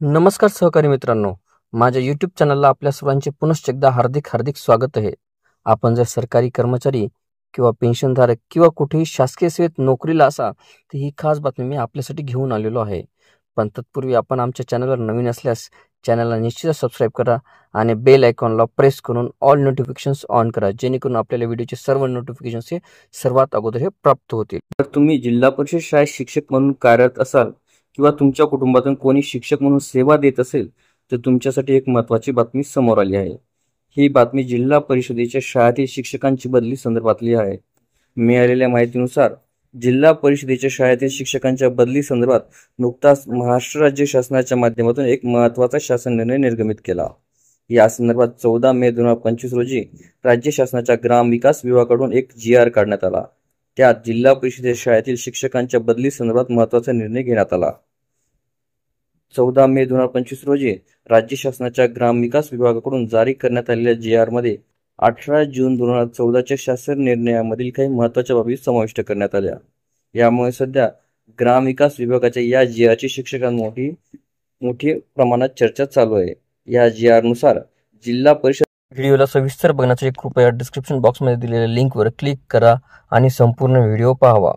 नमस्कार सहकारी मित्रांनो, माझ्या यूट्यूब चॅनलला आपल्या सर्वांचे पुनश्च एकदा हार्दिक स्वागत आहे. आपण जर सरकारी कर्मचारी किंवा पेन्शनधारक किंवा कुठेही शासकीय सेवेत नोकरीला असा तर ही खास बातमी मी आपल्यासाठी घेऊन आलेलो आहे. पण तत्पूर्वी आपण आमच्या चॅनलवर नवीन असल्यास चॅनलला निश्चितच सबस्क्राईब करा आणि बेल आयकॉनला प्रेस करून ऑल नोटिफिकेशन्स ऑन करा, जेणेकरून आपल्याला व्हिडिओचे सर्व नोटिफिकेशन्स हे सर्वात अगोदर हे प्राप्त होतील. तर तुम्ही जिल्हा परिषद शाळेत शिक्षक म्हणून कार्यरत असाल किंवा तुमच्या कुटुंबातून कोणी शिक्षक म्हणून सेवा देत असेल तर तुमच्यासाठी एक महत्त्वाची बातमी समोर आली आहे. ही बातमी जिल्हा परिषदेच्या शाळेतील शिक्षकांची बदली संदर्भातली आहे. मिळालेल्या माहितीनुसार जिल्हा परिषदेच्या शाळेतील शिक्षकांच्या बदली संदर्भात नुकताच महाराष्ट्र राज्य शासनाच्या माध्यमातून एक महत्त्वाचा शासन निर्णय निर्गमित केला. या संदर्भात 14 मे 2025 रोजी राज्य शासनाच्या ग्रामविकास विभागाकडून एक GR काढण्यात आला. त्यात जिल्हा परिषदेच्या शाळेतील शिक्षकांच्या बदली संदर्भात महत्त्वाचा निर्णय घेण्यात आला. 14 मे 2025 रोजी राज्य शासनाच्या ग्रामविकास विभागाकडून जारी करण्यात आलेल्या GR मध्ये 18 जून 2014च्या शासन निर्णयामधील काही महत्त्वाच्या बाबी समाविष्ट करण्यात आल्या. यामुळे सध्या ग्रामविकास विभागाच्या या GRची शिक्षकांमध्ये मोठी प्रमाणात चर्चा चालू आहे. या GR नुसार जिल्हा परिषद व्हिडिओला सविस्तर बघण्यासाठी कृपया डिस्क्रिप्शन बॉक्समध्ये दिलेल्या लिंकवर क्लिक करा आणि संपूर्ण व्हिडिओ पाहावा.